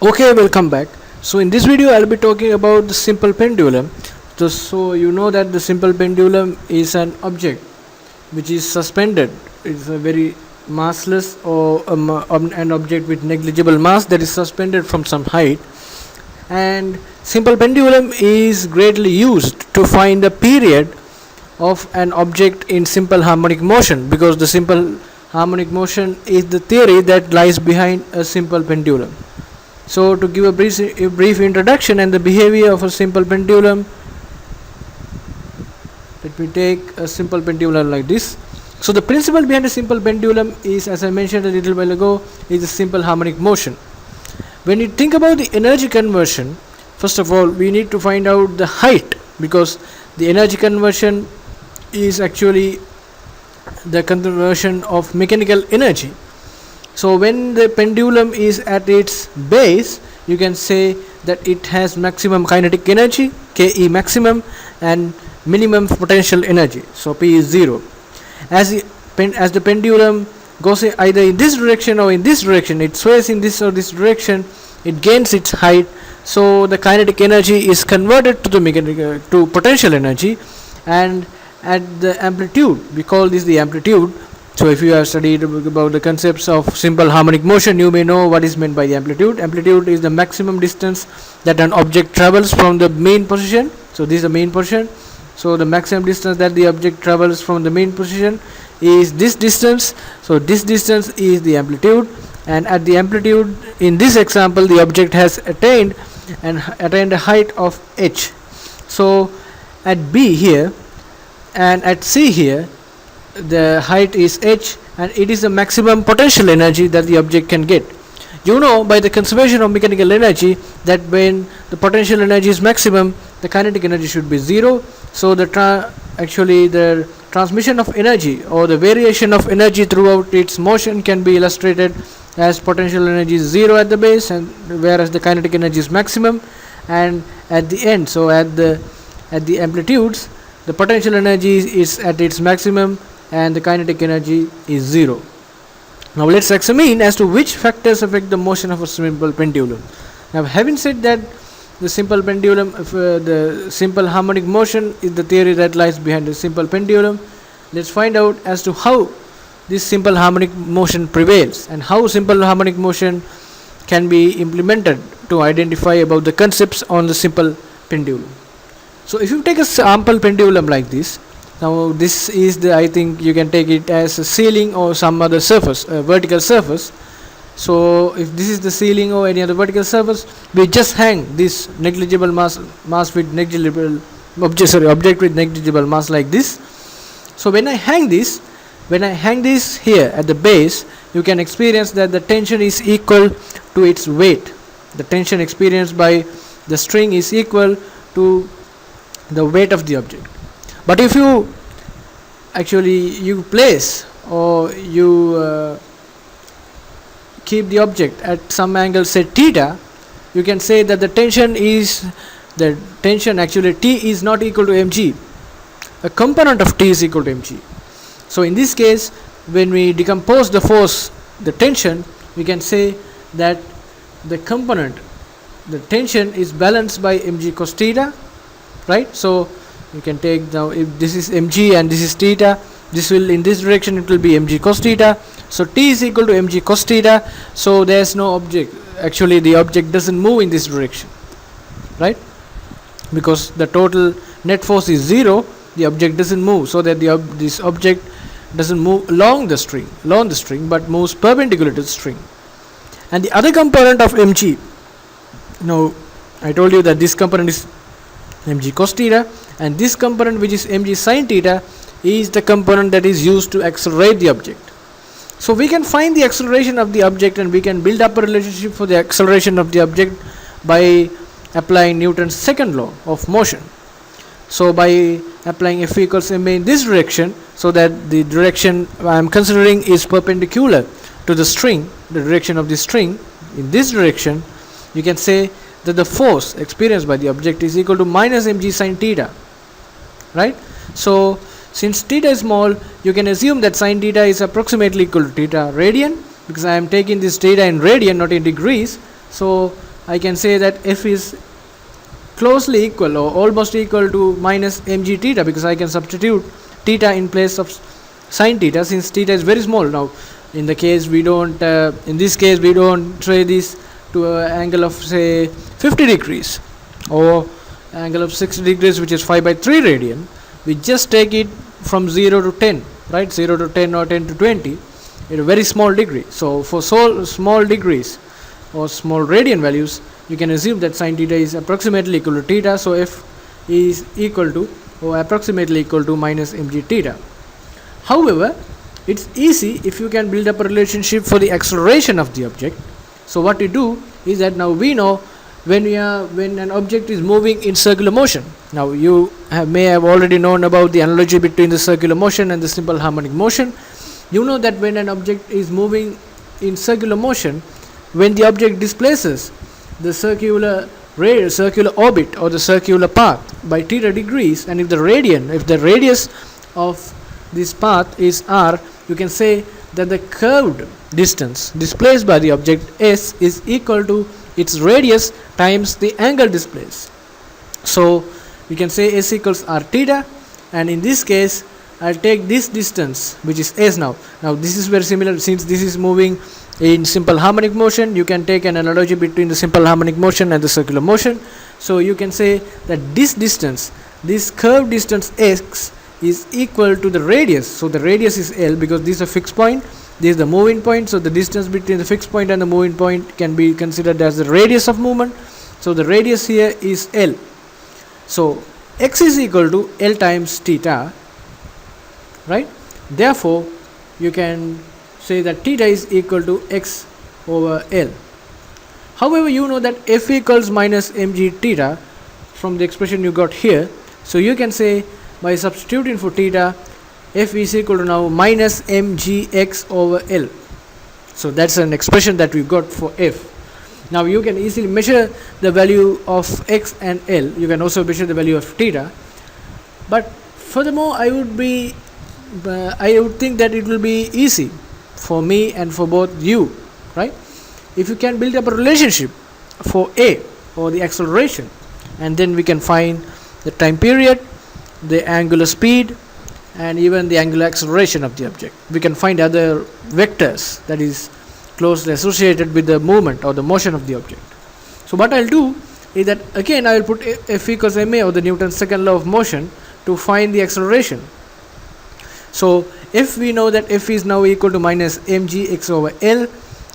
Okay, welcome back. So in this video I'll be talking about the simple pendulum. So you know that the simple pendulum is an object which is suspended. It's a very massless or an object with negligible mass that is suspended from some height. And simple pendulum is greatly used to find the period of an object in simple harmonic motion, because the simple harmonic motion is the theory that lies behind a simple pendulum. So to give a brief introduction and the behavior of a simple pendulum, let me take a simple pendulum like this. So the principle behind a simple pendulum is, as I mentioned a little while ago, is a simple harmonic motion. When you think about the energy conversion, first of all we need to find out the height, because the energy conversion is actually the conversion of mechanical energy. So when the pendulum is at its base, you can say that it has maximum kinetic energy, Ke maximum, and minimum potential energy, so P is 0. As the pendulum goes either in this direction or in this direction, it sways in this or this direction, it gains its height, so the kinetic energy is converted to the to potential energy. And at the amplitude, we call this the amplitude. So if you have studied about the concepts of simple harmonic motion, you may know what is meant by the amplitude. Amplitude is the maximum distance that an object travels from the main position. So this is the main position. So the maximum distance that the object travels from the main position is this distance. So this distance is the amplitude, and at the amplitude in this example the object has attained a height of h. So at B here and at C here, the height is h, and it is the maximum potential energy that the object can get. You know by the conservation of mechanical energy that when the potential energy is maximum, the kinetic energy should be 0. So the transmission of energy or the variation of energy throughout its motion can be illustrated as potential energy is 0 at the base, and whereas the kinetic energy is maximum, and at the end, so at the amplitudes, the potential energy is at its maximum and the kinetic energy is 0. Now let's examine as to which factors affect the motion of a simple pendulum. Now, having said that the simple pendulum, the simple harmonic motion is the theory that lies behind the simple pendulum, let's find out as to how this simple harmonic motion prevails and how simple harmonic motion can be implemented to identify about the concepts on the simple pendulum. So if you take a sample pendulum like this, now this is the, I think you can take it as a ceiling or some other surface, a vertical surface. So if this is the ceiling or any other vertical surface, we just hang this negligible mass with negligible object with negligible mass like this. So when I hang this here at the base, you can experience that the tension is equal to its weight. The tension experienced by the string is equal to the weight of the object. But if you place or you keep the object at some angle, say theta, you can say that the tension actually T is not equal to mg. A component of T is equal to mg. So in this case, when we decompose the force, the tension, we can say that the tension is balanced by mg cos theta, right? So you can take now, if this is mg and this is theta, this will, in this direction it will be mg cos theta. So T is equal to mg cos theta. So there is no object, actually the object doesn't move in this direction, right? Because the total net force is 0, the object doesn't move, so that this object doesn't move along the string but moves perpendicular to the string. And the other component of mg, now I told you that this component is mg cos theta, and this component, which is mg sin theta, is the component that is used to accelerate the object. So we can find the acceleration of the object, and we can build up a relationship for the acceleration of the object by applying Newton's second law of motion. So by applying F equals ma in this direction, so that the direction I am considering is perpendicular to the string, the direction of the string, in this direction, you can say that the force experienced by the object is equal to minus mg sin theta, right? So since theta is small, you can assume that sin theta is approximately equal to theta radian, because I am taking this theta in radian, not in degrees. So I can say that f is closely equal or almost equal to minus mg theta, because I can substitute theta in place of sin theta, since theta is very small. Now in the case we don't in this case we don't tray this to an angle of say 50 degrees or angle of 60 degrees, which is 5 by 3 radian. We just take it from 0 to 10, right? 0 to 10 or 10 to 20 in a very small degree. So for so small degrees or small radian values, you can assume that sin theta is approximately equal to theta. So f is equal to or approximately equal to minus mg theta. However, it's easy if you can build up a relationship for the acceleration of the object. So what we do is that now we know when an object is moving in circular motion. Now you may have already known about the analogy between the circular motion and the simple harmonic motion. You know that when an object is moving in circular motion, when the object displaces the circular orbit or the circular path by theta degrees, and if the radius of this path is r, you can say that the curved distance displaced by the object s is equal to its radius times the angle displaced. So we can say s equals r theta, and in this case I'll take this distance, which is s now. Now this is very similar, since this is moving in simple harmonic motion. You can take an analogy between the simple harmonic motion and the circular motion. So you can say that this distance, this curved distance x, is equal to the radius. So the radius is L, because this is a fixed point, this is the moving point. So the distance between the fixed point and the moving point can be considered as the radius of movement. So the radius here is L. So x is equal to L times theta, right? Therefore you can say that theta is equal to x over L. However, you know that f equals minus mg theta from the expression you got here. So you can say, by substituting for theta, f is equal to now minus mgx over L. So that's an expression that we got for f. Now you can easily measure the value of x and L. You can also measure the value of theta. But furthermore, I would think that it will be easy for me and for both you, right? If you can build up a relationship for a, or the acceleration, and then we can find the time period, the angular speed, and even the angular acceleration of the object. We can find other vectors that is closely associated with the movement or the motion of the object. So what I'll do is that again I will put f equals ma, or the Newton's second law of motion, to find the acceleration. So if we know that f is now equal to minus mgx over L,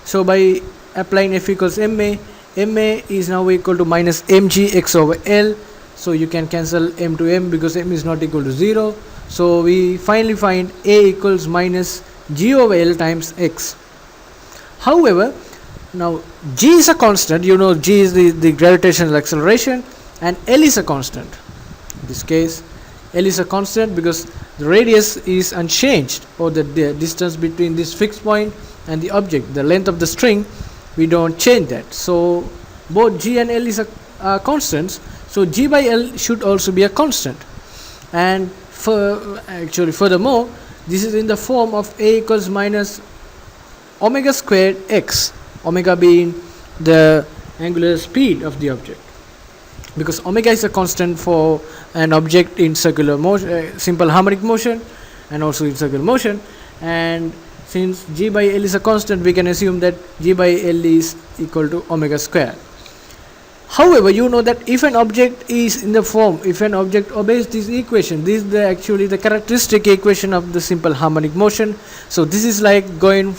so by applying f equals ma is now equal to minus mgx over L. So you can cancel m to m, because m is not equal to 0. So we finally find a equals minus g over L times x. However, now g is a constant. You know, g is the gravitational acceleration, and L is a constant. In this case, L is a constant because the radius is unchanged, or the distance between this fixed point and the object, the length of the string, we don't change that. So both g and L is a constants. So g by L should also be a constant. And furthermore, this is in the form of a equals minus omega squared x, omega being the angular speed of the object, because omega is a constant for an object in circular motion, simple harmonic motion, and also in circular motion. And since g by L is a constant, we can assume that g by L is equal to omega square. However, you know that if an object is in the form, if an object obeys this equation, this is actually the characteristic equation of the simple harmonic motion. So this is like going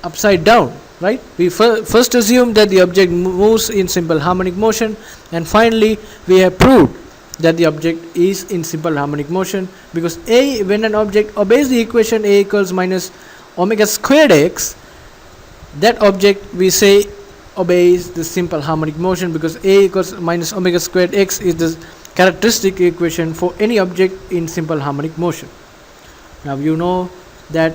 upside down, right? We first assume that the object moves in simple harmonic motion, and finally we have proved that the object is in simple harmonic motion, because when an object obeys the equation a equals minus omega squared x, that object we say obeys the simple harmonic motion, because a equals minus omega squared x is the characteristic equation for any object in simple harmonic motion. Now you know that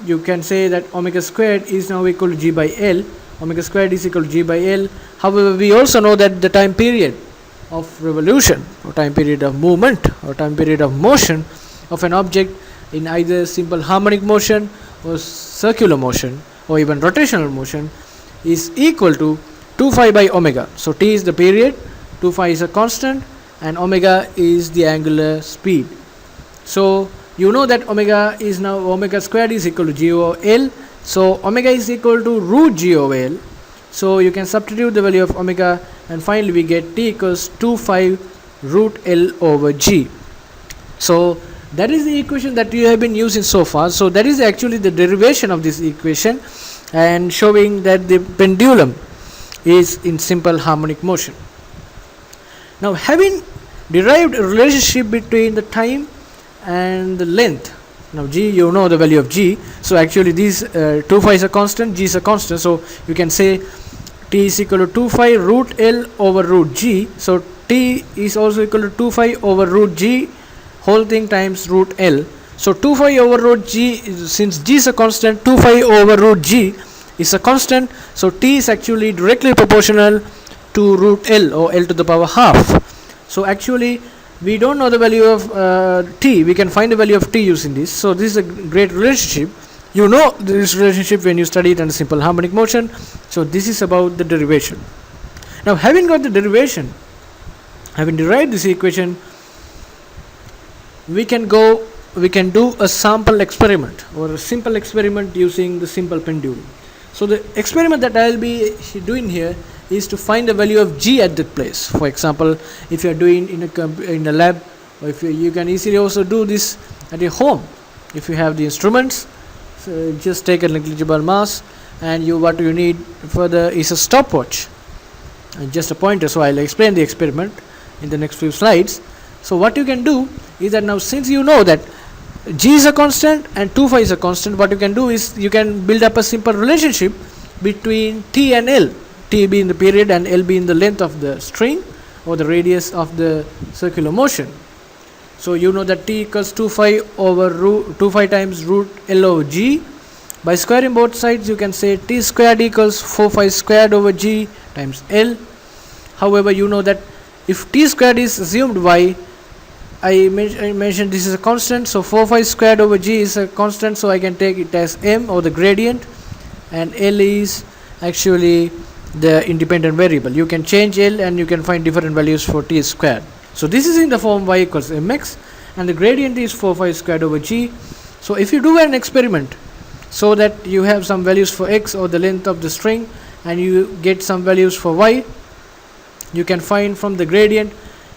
you can say that omega squared is now equal to g by L. Omega squared is equal to g by L. However, we also know that the time period of revolution, or time period of movement, or time period of motion of an object in either simple harmonic motion or circular motion or even rotational motion is equal to 2 phi by omega. So T is the period, 2 phi is a constant, and omega is the angular speed. So you know that omega is now omega squared is equal to G over L. So omega is equal to root G over L. So you can substitute the value of omega, and finally we get T equals 2 phi root L over G. So that is the equation that you have been using so far. So that is actually the derivation of this equation, and showing that the pendulum is in simple harmonic motion. Now, having derived a relationship between the time and the length, now G, you know the value of G. So actually these 2 phi is a constant, G is a constant. So you can say T is equal to 2 phi root L over root G. So T is also equal to 2 phi over root G whole thing times root L. So 2 phi over root G, since G is a constant, 2 phi over root G is a constant. So T is actually directly proportional to root L, or L to the power half. So actually we don't know the value of T. We can find the value of T using this. So this is a great relationship. You know this relationship when you study it under simple harmonic motion. So this is about the derivation. Now, having got the derivation, having derived this equation, we can do a sample experiment, or a simple experiment using the simple pendulum. So the experiment that I will be doing here is to find the value of G at that place. For example, if you are doing in a lab, or if you can easily also do this at your home. If you have the instruments, so just take a negligible mass, and what you need further is a stopwatch and just a pointer. So I'll explain the experiment in the next few slides. So what you can do is that now, since you know that G is a constant and 2 phi is a constant, what you can do is you can build up a simple relationship between T and L, T being the period and L being the length of the string or the radius of the circular motion. So you know that T equals 2 phi over 2 phi times root L over G. By squaring both sides, you can say T squared equals 4 phi squared over G times L. However, you know that if T squared is assumed y, I mentioned this is a constant, so 4 phi squared over G is a constant, so I can take it as m, or the gradient, and L is actually the independent variable. You can change L and you can find different values for T squared. So this is in the form y equals mx, and the gradient is 4 phi squared over G. So if you do an experiment so that you have some values for x, or the length of the string, and you get some values for y, you can find from the gradient,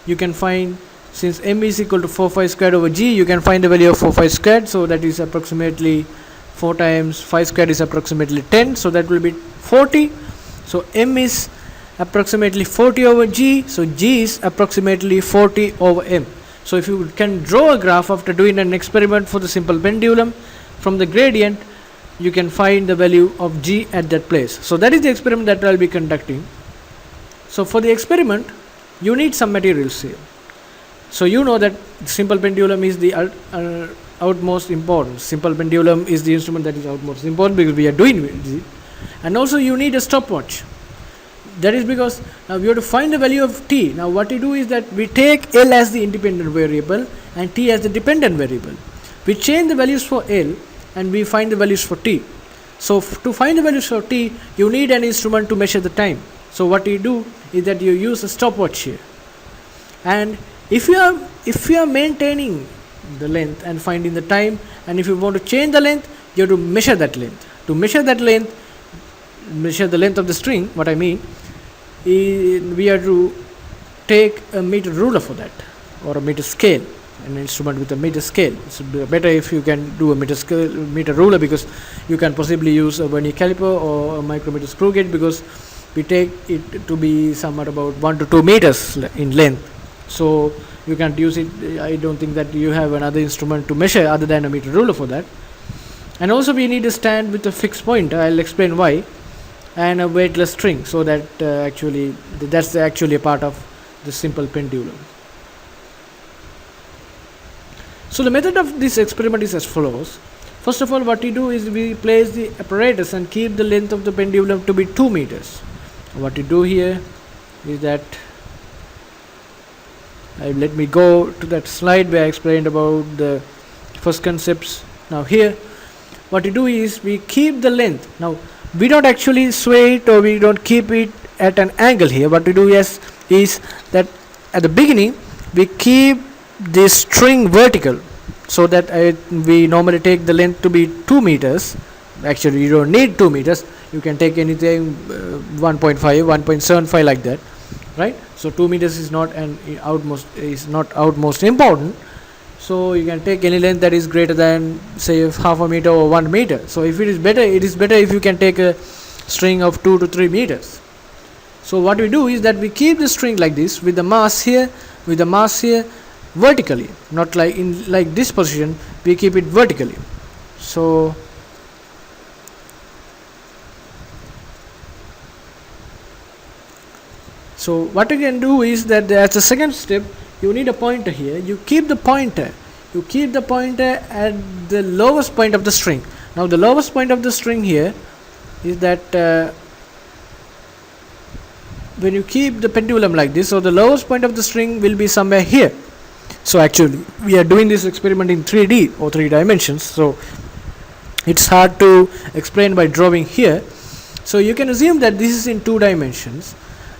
you can find, since m is equal to 4 phi squared over G, you can find the value of 4 phi squared. So that is approximately 4 times phi squared is approximately 10, so that will be 40. So m is approximately 40 over G, so G is approximately 40 over m. So if you can draw a graph after doing an experiment for the simple pendulum, from the gradient you can find the value of G at that place. So that is the experiment that I will be conducting. So for the experiment, you need some materials here. So you know that simple pendulum is the utmost important. Simple pendulum is the instrument that is utmost important because we are doing it. And also you need a stopwatch. That is because now you have to find the value of T. Now what we do is that we take L as the independent variable and T as the dependent variable. We change the values for L and we find the values for T. So to find the values for T, you need an instrument to measure the time. So what you do is that you use a stopwatch here. And if you are maintaining the length and finding the time, and if you want to change the length, you have to measure that length. To measure that length, measure the length of the string, what I mean, we have to take a meter ruler for that, or a meter scale, an instrument with a meter scale. It's better if you can do a meter ruler, because you can possibly use a vernier caliper or a micrometer screw gauge, because we take it to be somewhat about 1 to 2 meters in length. So you can't use it. I don't think that you have another instrument to measure other than a meter ruler for that. And also we need a stand with a fixed point. I'll explain why. And a weightless string, so that that's actually a part of the simple pendulum. So the method of this experiment is as follows. First of all, what we do is we place the apparatus and keep the length of the pendulum to be 2 meters. What we do here is that let me go to that slide where I explained about the first concepts. Now here what we do is we keep the length. Now we don't actually sway it, or we don't keep it at an angle here. What we do is that at the beginning we keep this string vertical, so that we normally take the length to be 2 meters. Actually you don't need 2 meters, you can take anything 1.5, 1.75 like that, right? So 2 meters is not outmost important, so you can take any length that is greater than say half a meter or 1 meter. So if it is better if you can take a string of 2 to 3 meters. So what we do is that we keep the string like this, with the mass here vertically, not like in like this position, we keep it vertically. So what you can do is that as a second step, you need a pointer here. You keep the pointer at the lowest point of the string. Now the lowest point of the string here is that when you keep the pendulum like this, so the lowest point of the string will be somewhere here. So actually we are doing this experiment in 3D or 3 dimensions, so it's hard to explain by drawing here. So you can assume that this is in 2 dimensions.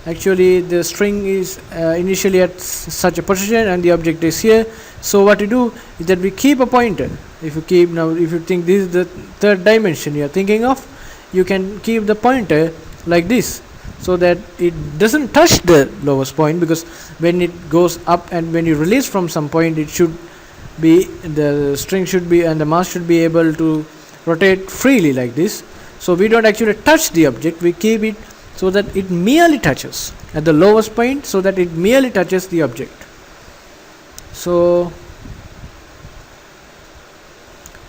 Actually the string is initially at such a position and the object is here. So what we do is that we keep a pointer. If you think this is the 3rd dimension you are thinking of, you can keep the pointer like this, so that it doesn't touch the lowest point, because when it goes up and when you release from some point, it should be, the string should be and the mass should be able to rotate freely like this. So we don't actually touch the object, we keep it so that it merely touches at the lowest point, so that it merely touches the object. So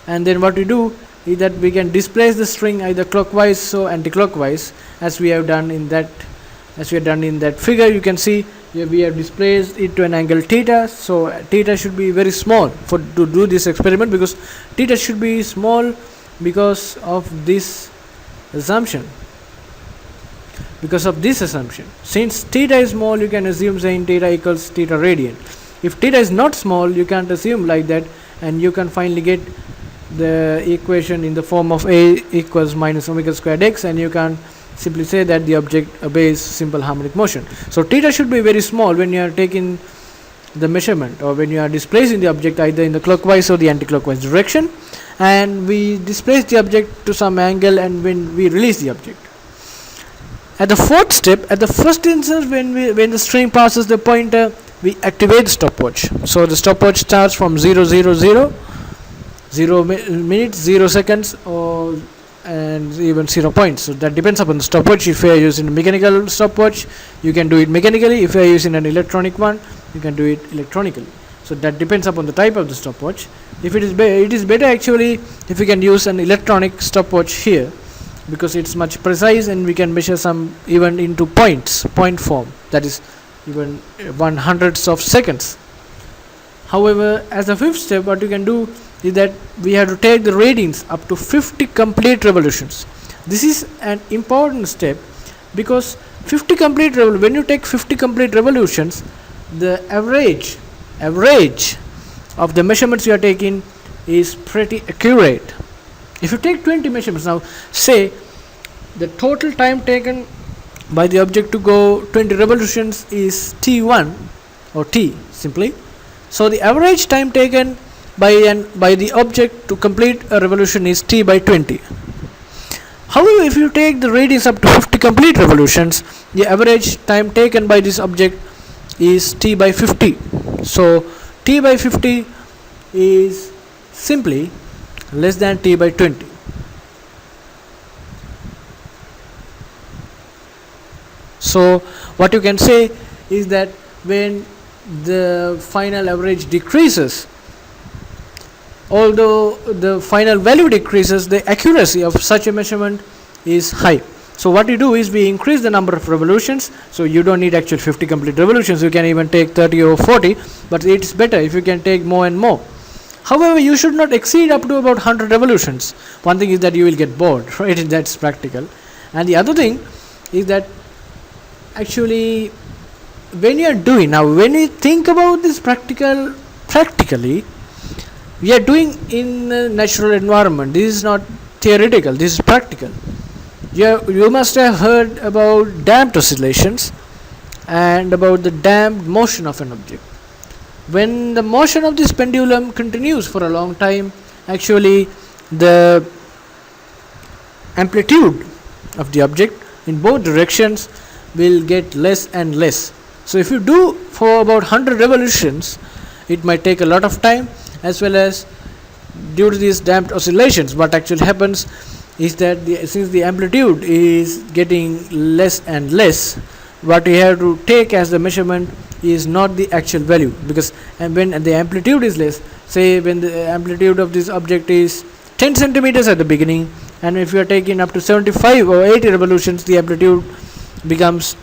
and then what we do is that we can displace the string either clockwise or anti-clockwise, as we have done in that figure. You can see here we have displaced it to an angle theta. So theta should be very small to do this experiment, because theta should be small because of this assumption. Since theta is small, you can assume saying theta equals theta radian. If theta is not small, you can't assume like that, and you can finally get the equation in the form of A equals minus omega squared x, and you can simply say that the object obeys simple harmonic motion. So theta should be very small when you are taking the measurement, or when you are displacing the object either in the clockwise or the anti-clockwise direction, and we displace the object to some angle, and when we release the object. At the 4th step, at the first instance, when the string passes the pointer, we activate the stopwatch. So the stopwatch starts from 0, 0, 0, 0 minutes, 0 seconds, and even 0 points. So that depends upon the stopwatch. If you are using a mechanical stopwatch, you can do it mechanically. If you are using an electronic one, you can do it electronically. So that depends upon the type of the stopwatch. If it is better actually if you can use an electronic stopwatch here, because it's much precise and we can measure some even into point form, that is even 1/100th of seconds. However, as a 5th step, what you can do is that we have to take the readings up to 50 complete revolutions. This is an important step, because when you take 50 complete revolutions, the average of the measurements you are taking is pretty accurate. If you take 20 measurements, now say the total time taken by the object to go 20 revolutions is t1 or t simply. So the average time taken by the object to complete a revolution is t by 20. However, if you take the readings up to 50 complete revolutions, the average time taken by this object is t by 50. So t by 50 is simply less than t by 20. So what you can say is that when the final average decreases, although the final value decreases, the accuracy of such a measurement is high. So what you do is we increase the number of revolutions. So you don't need actual 50 complete revolutions, you can even take 30 or 40, but it's better if you can take more and more. However, you should not exceed up to about 100 revolutions. One thing is that you will get bored, right? That's practical. And the other thing is that actually when you think about this practically, we are doing in a natural environment. This is not theoretical, this is practical. You must have heard about damped oscillations and about the damped motion of an object. When the motion of this pendulum continues for a long time, actually the amplitude of the object in both directions will get less and less. So if you do for about 100 revolutions, it might take a lot of time, as well as due to these damped oscillations, what actually happens is that since the amplitude is getting less and less, what you have to take as the measurement is not the actual value, because when the amplitude is less, say when the amplitude of this object is 10 centimeters at the beginning, and if you are taking up to 75 or 80 revolutions, the amplitude becomes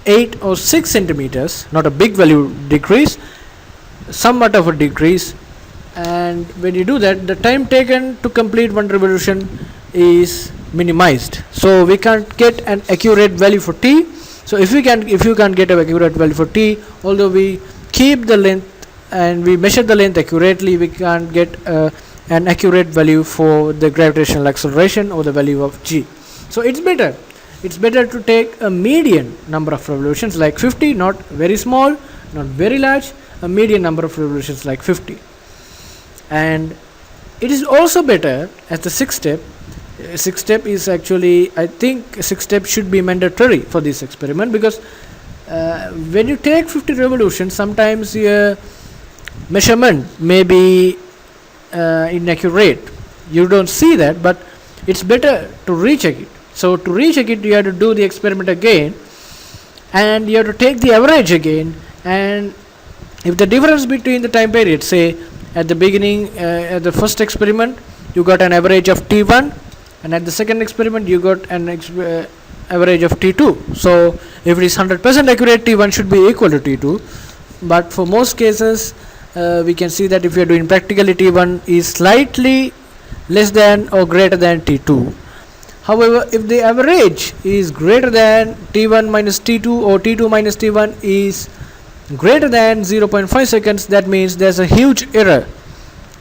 8 or 6 centimeters, not a big value decrease, somewhat of a decrease. And when you do that, the time taken to complete one revolution is minimized, so we can't get an accurate value for t. So if you can't get an accurate value for t, although we keep the length and we measure the length accurately, we can't get an accurate value for the gravitational acceleration or the value of g. So it's better to take a median number of revolutions like 50, not very small, not very large, a median number of revolutions like 50. And it is also better as the sixth step. Sixth step is actually, I think sixth step should be mandatory for this experiment, because when you take 50 revolutions, sometimes your measurement may be inaccurate. You don't see that, but it's better to recheck it. So to recheck it, you have to do the experiment again, and you have to take the average again. And if the difference between the time period, say at the beginning, at the first experiment you got an average of t1, and at the second experiment you got an average of t2. So if it is 100% accurate, t1 should be equal to t2. But for most cases, we can see that if you are doing practically, t1 is slightly less than or greater than t2. However, if the average is greater than t1 minus t2 or t2 minus t1 is greater than 0.5 seconds, that means there's a huge error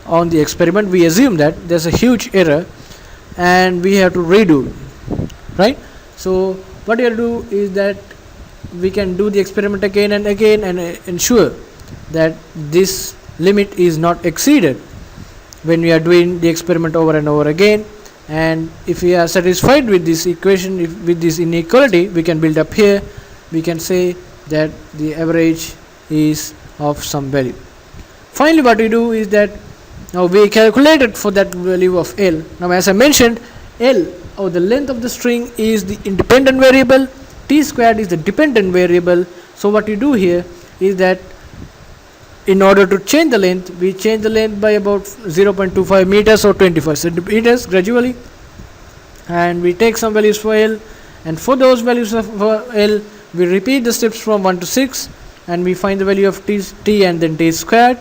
on the experiment. We assume that there's a huge error and we have to redo, right? So what you have to do is that we can do the experiment again and again and ensure that this limit is not exceeded when we are doing the experiment over and over again. And if we are satisfied with this equation, with this inequality, we can build up here. We can say that the average is of some value. Finally, what we do is that now we calculated for that value of L. Now, as I mentioned, L, or the length of the string, is the independent variable, t squared is the dependent variable. So what you do here is that in order to change the length, we change the length by about 0.25 meters or 25 centimeters gradually, and we take some values for L, and for those values of L we repeat the steps from 1 to 6, and we find the value of t and then t squared.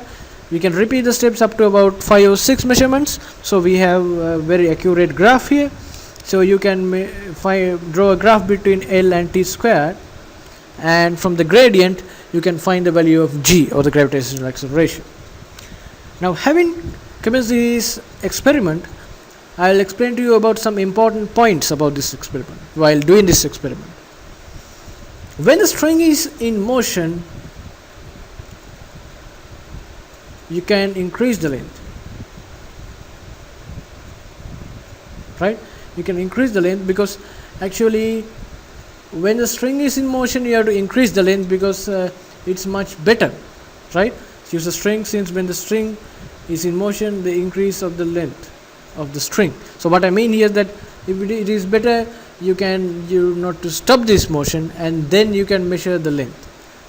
We can repeat the steps up to about 5 or 6 measurements, so we have a very accurate graph here. So you can draw a graph between L and t squared, and from the gradient you can find the value of g, or the gravitational acceleration. Now, having commenced this experiment, I will explain to you about some important points about this experiment while doing this experiment. When the string is in motion, you can increase the length, right? You can increase the length because actually when the string is in motion, you have to increase the length because it's much better, right? Use the string, since when the string is in motion, the increase of the length of the string. So what I mean here is that if it is better, you not to stop this motion, and then you can measure the length.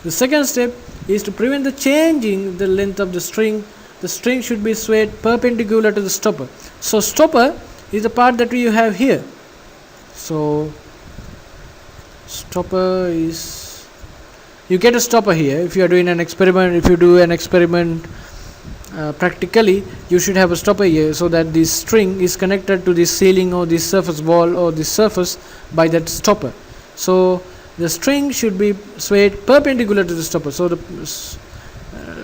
The second step is to prevent the changing the length of the string. The string should be swayed perpendicular to the stopper. So stopper is the part that you have here. So stopper is, you get a stopper here. If you are doing an experiment, if you do an experiment practically, you should have a stopper here, so that this string is connected to this ceiling or this surface wall or this surface by that stopper. So the string should be swayed perpendicular to the stopper. So the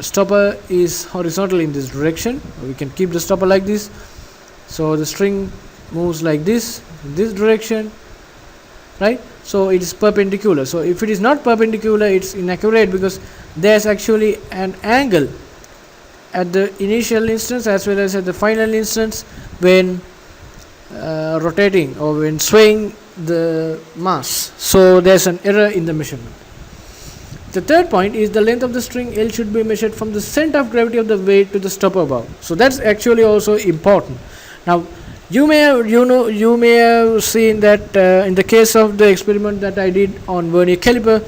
stopper is horizontal in this direction. We can keep the stopper like this. So the string moves like this, in this direction, right? So it is perpendicular. So if it is not perpendicular, it's inaccurate, because there's actually an angle at the initial instance as well as at the final instance when rotating or when swaying the mass. So there's an error in the measurement. The third point is the length of the string L should be measured from the center of gravity of the weight to the stopper bow. So that's actually also important. Now you may have seen that in the case of the experiment that I did on vernier caliper,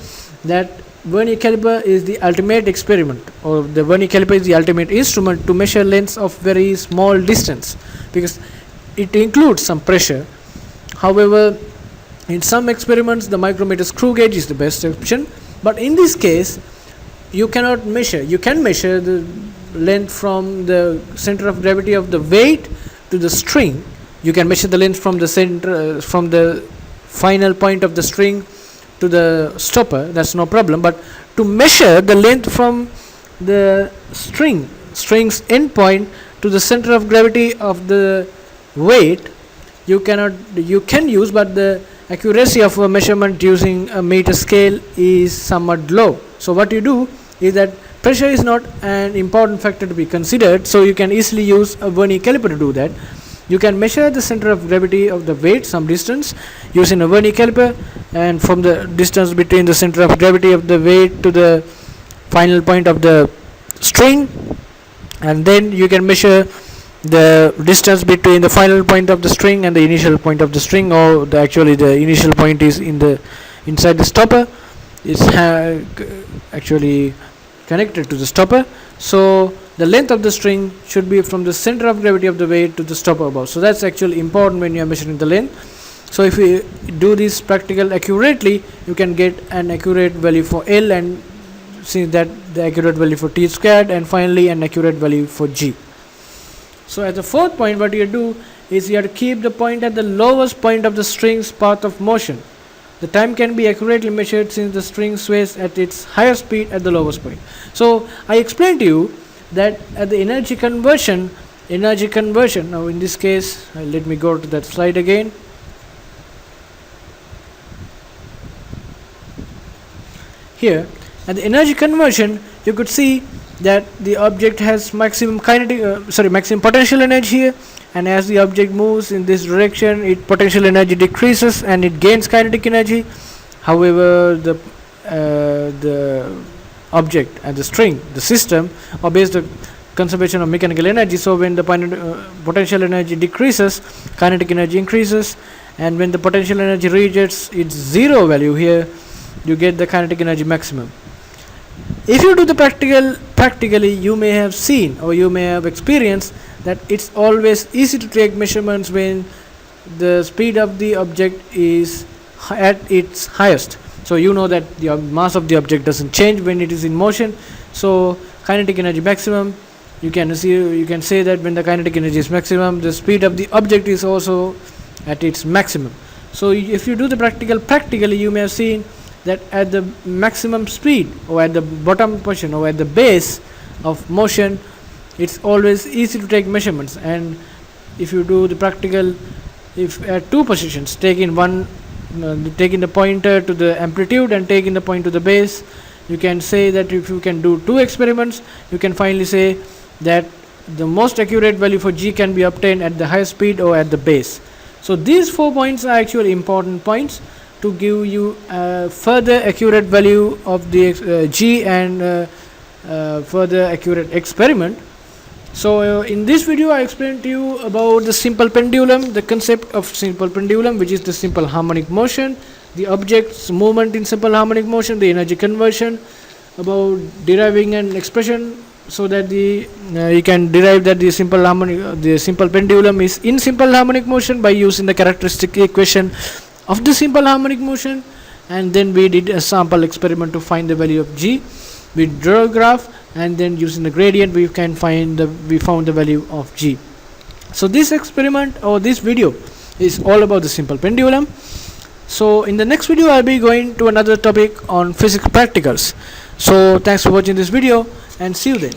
that vernier caliper is the ultimate experiment, or the vernier caliper is the ultimate instrument to measure lengths of very small distance, because it includes some pressure. However, in some experiments the micrometer screw gauge is the best option, but in this case you cannot measure. You can measure the length from the center of gravity of the weight to the string. You can measure the length from the center, from the final point of the string to the stopper, that's no problem. But to measure the length from the string's end point to the center of gravity of the weight, you can use, but the accuracy of a measurement using a meter scale is somewhat low. So what you do is that pressure is not an important factor to be considered, so you can easily use a vernier caliper to do that. You can measure the center of gravity of the weight some distance using a vernier caliper, and from the distance between the center of gravity of the weight to the final point of the string, and then you can measure the distance between the final point of the string and the initial point of the string, or actually the initial point is inside the stopper. It's actually connected to the stopper. So the length of the string should be from the center of gravity of the weight to the stopper above. So that's actually important when you are measuring the length. So if you do this practical accurately, you can get an accurate value for L, and see that the accurate value for T squared, and finally an accurate value for G. So at the fourth point, what you do is you have to keep the point at the lowest point of the string's path of motion. The time can be accurately measured since the string sways at its higher speed at the lowest point. So I explained to you that at the energy conversion, now in this case, let me go to that slide again. Here at the energy conversion, you could see that the object has maximum potential energy here, and as the object moves in this direction, its potential energy decreases and it gains kinetic energy. However, the object and the string, the system, obeys the conservation of mechanical energy. So when the potential energy decreases, kinetic energy increases, and when the potential energy reaches its zero value here, you get the kinetic energy maximum. If you do the practically, you may have seen or you may have experienced that it's always easy to take measurements when the speed of the object is at its highest. So you know that the mass of the object doesn't change when it is in motion. So kinetic energy maximum, you can say that when the kinetic energy is maximum, the speed of the object is also at its maximum. So if you do the practically, you may have seen that at the maximum speed, or at the bottom position, or at the base of motion, it's always easy to take measurements. And if you do the practical, if at two positions, taking the pointer to the amplitude and taking the point to the base, you can say that if you can do two experiments, you can finally say that the most accurate value for G can be obtained at the high speed or at the base. So these 4 points are actually important points to give you a further accurate value of the G and further accurate experiment. So in this video I explained to you about the simple pendulum, the concept of simple pendulum, which is the simple harmonic motion, the object's movement in simple harmonic motion, the energy conversion, about deriving an expression so that you can derive that the simple pendulum is in simple harmonic motion by using the characteristic equation of the simple harmonic motion. And then we did a sample experiment to find the value of G. We drew a graph, and then using the gradient we found the value of G. So this experiment or this video is all about the simple pendulum. So in the next video I'll be going to another topic on physics practicals. So thanks for watching this video, and see you then.